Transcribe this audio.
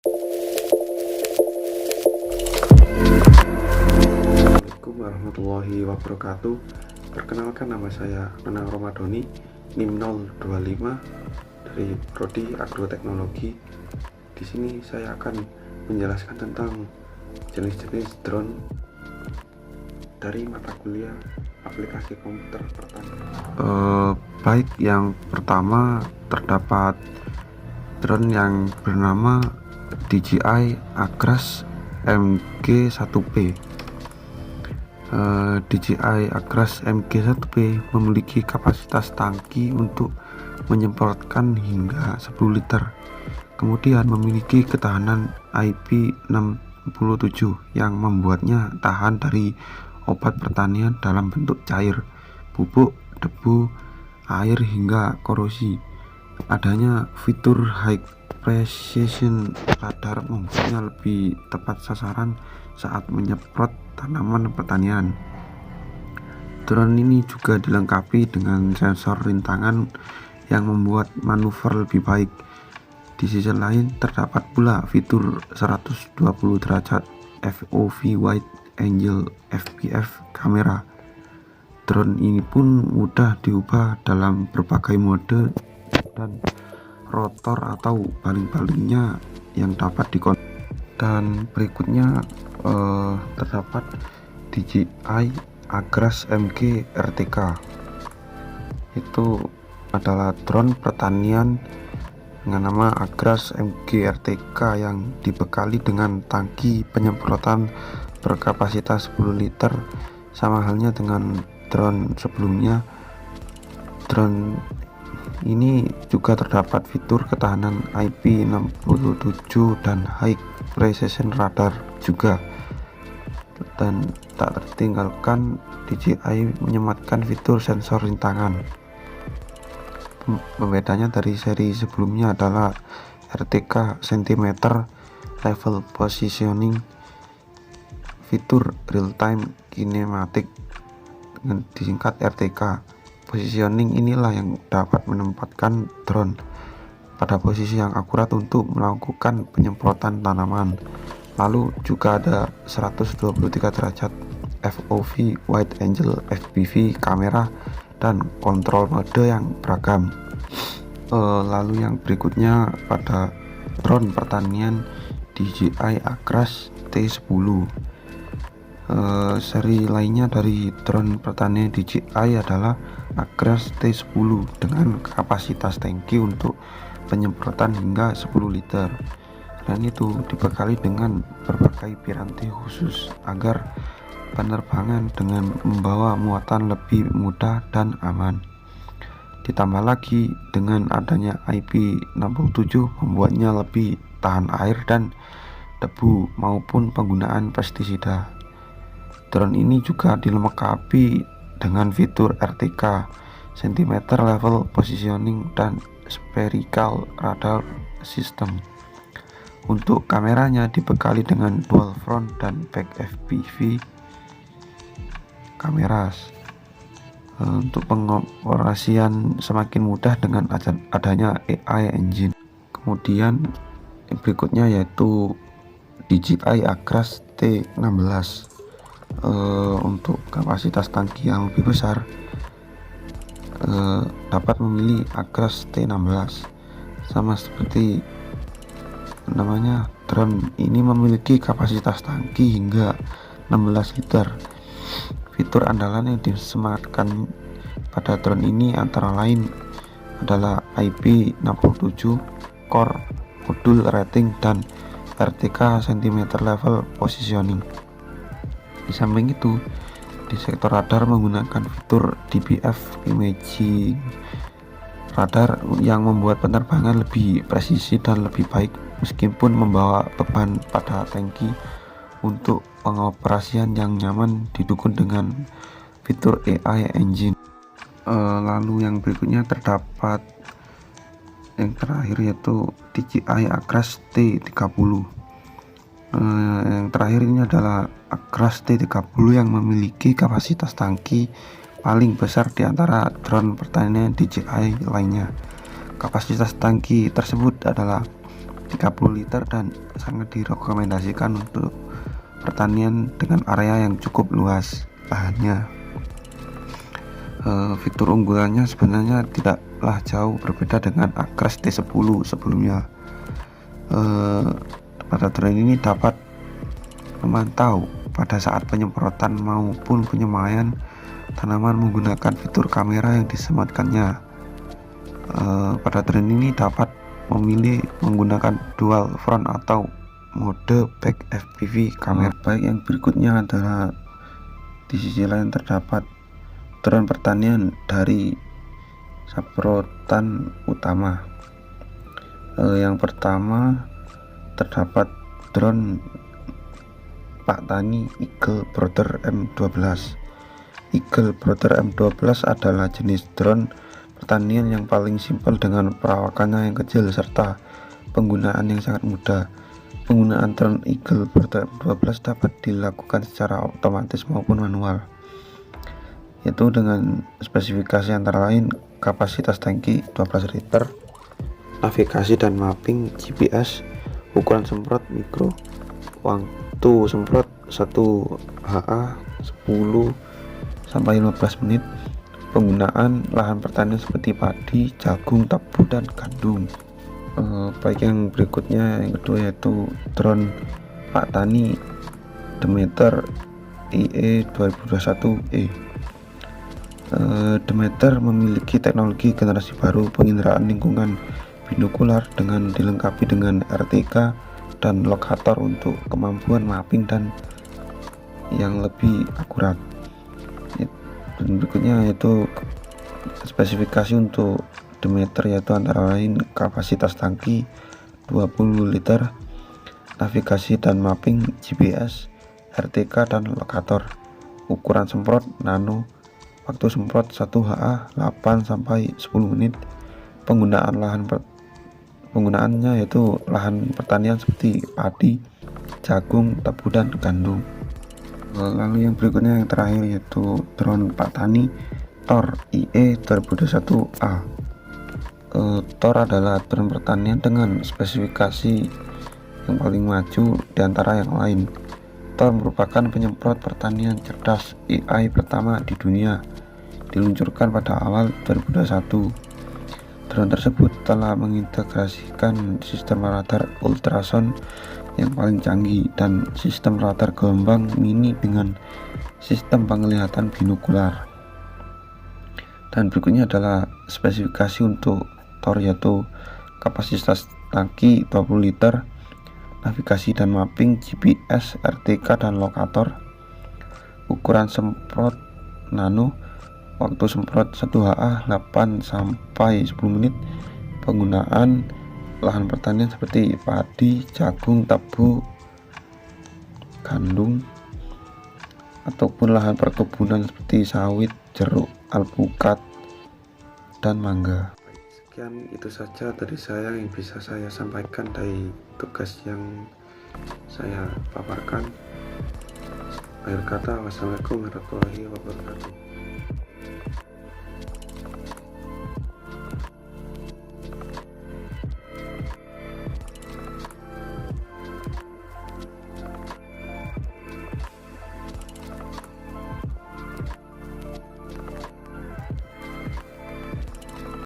Assalamualaikum warahmatullahi wabarakatuh. Perkenalkan, nama saya Nanang Romadhoni, NIM 025 dari Prodi Agroteknologi. Di sini saya akan menjelaskan tentang jenis-jenis drone dari mata kuliah aplikasi komputer pertanian. Baik, yang pertama terdapat drone yang bernama DJI Agras MG1P. DJI Agras MG1P memiliki kapasitas tangki untuk menyemprotkan hingga 10 liter. Kemudian memiliki ketahanan IP67 yang membuatnya tahan dari obat pertanian dalam bentuk cair, pupuk, debu, air hingga korosi. Adanya fitur high precision radar membuatnya lebih tepat sasaran saat menyemprot tanaman pertanian. Drone ini juga dilengkapi dengan sensor rintangan yang membuat manuver lebih baik. Di sisi lain terdapat pula fitur 120 derajat FOV wide angle FPV kamera. Drone ini pun mudah diubah dalam berbagai mode dan rotor atau baling-balingnya yang dapat dikontrol. Dan berikutnya terdapat DJI Agras MG RTK. Itu adalah drone pertanian dengan nama Agras MG RTK yang dibekali dengan tangki penyemprotan berkapasitas 10 liter, sama halnya dengan drone sebelumnya. Drone ini juga terdapat fitur ketahanan IP67 dan high precision radar juga. Dan tak tertinggalkan, DJI menyematkan fitur sensor rintangan. Pembedanya dari seri sebelumnya adalah RTK cm level positioning, fitur real time kinematic dengan disingkat RTK. Positioning inilah yang dapat menempatkan drone pada posisi yang akurat untuk melakukan penyemprotan tanaman. Lalu juga ada 123 derajat FOV wide angle FPV kamera dan kontrol mode yang beragam. Lalu yang berikutnya pada drone pertanian DJI Agras T10. Seri lainnya dari drone pertanian DJI adalah Agras T10 dengan kapasitas tangki untuk penyemprotan hingga 10 liter, dan itu dibekali dengan berbagai piranti khusus agar penerbangan dengan membawa muatan lebih mudah dan aman. Ditambah lagi dengan adanya IP67 membuatnya lebih tahan air dan debu maupun penggunaan pestisida. Drone ini juga dilengkapi dengan fitur RTK cm level positioning dan spherical radar system. Untuk kameranya dibekali dengan dual front dan back FPV kameras. Untuk pengoperasian semakin mudah dengan adanya AI engine. Kemudian yang berikutnya yaitu DJI Agras T16. Untuk kapasitas tangki yang lebih besar, dapat memilih Agras T16. Sama seperti namanya, drone ini memiliki kapasitas tangki hingga 16 liter. Fitur andalan yang disematkan pada drone ini antara lain adalah IP67 core modul rating dan RTK cm level positioning. Di samping itu, di sektor radar menggunakan fitur DBF imaging radar yang membuat penerbangan lebih presisi dan lebih baik meskipun membawa beban pada tangki. Untuk pengoperasian yang nyaman didukung dengan fitur AI engine. Lalu yang berikutnya terdapat yang terakhir yaitu DJI Agras T30. Yang terakhir ini adalah Agras T30 yang memiliki kapasitas tangki paling besar di antara drone pertanian DJI lainnya. Kapasitas tangki tersebut adalah 30 liter dan sangat direkomendasikan untuk pertanian dengan area yang cukup luas lahannya. Fitur unggulannya sebenarnya tidaklah jauh berbeda dengan Acres T10 sebelumnya. Pada drone ini dapat memantau pada saat penyemprotan maupun penyemaian tanaman menggunakan fitur kamera yang disematkannya. Pada drone ini dapat memilih menggunakan dual front atau mode back FPV kamera. Baik, yang berikutnya adalah di sisi lain terdapat drone pertanian dari semprotan utama. Yang pertama terdapat drone Pak Tani Eagle Brother M12. Eagle Brother M12 adalah jenis drone pertanian yang paling simpel dengan perawakannya yang kecil serta penggunaan yang sangat mudah. Penggunaan drone Eagle Brother M12 dapat dilakukan secara otomatis maupun manual, yaitu dengan spesifikasi antara lain kapasitas tangki 12 liter, navigasi dan mapping GPS, ukuran semprot mikro, waktu semprot 1 HA 10 sampai 15 menit, penggunaan lahan pertanian seperti padi, jagung, tebu, dan gandum. Baik, yang berikutnya yang kedua yaitu drone Pak Tani Demeter IE 2021E. Demeter memiliki teknologi generasi baru penginderaan lingkungan binokular dengan dilengkapi dengan RTK dan lokator untuk kemampuan mapping dan yang lebih akurat. Dan berikutnya yaitu spesifikasi untuk Demeter, yaitu antara lain kapasitas tangki 20 liter, navigasi dan mapping GPS, RTK dan lokator, ukuran semprot nano, waktu semprot 1 HA 8 sampai 10 menit, penggunaannya yaitu lahan pertanian seperti padi, jagung, tebu, dan gandum. Lalu yang berikutnya yang terakhir yaitu drone Pak Tani Thor IE 2021A. Thor adalah drone pertanian dengan spesifikasi yang paling maju di antara yang lain. Thor merupakan penyemprot pertanian cerdas AI pertama di dunia, diluncurkan pada awal 2021. Drone tersebut telah mengintegrasikan sistem radar ultrasound yang paling canggih dan sistem radar gelombang mini dengan sistem penglihatan binokular. Dan berikutnya adalah spesifikasi untuk Thor, yaitu kapasitas tangki 20 liter, navigasi dan mapping GPS, RTK dan lokator, ukuran semprot nano, waktu semprot 1 HA 8 sampai 10 menit, penggunaan lahan pertanian seperti padi, jagung, tebu, gandum, ataupun lahan perkebunan seperti sawit, jeruk, alpukat, dan mangga. Sekian itu saja dari saya yang bisa saya sampaikan dari tugas yang saya paparkan. Akhir kata, wassalamualaikum warahmatullahi wabarakatuh.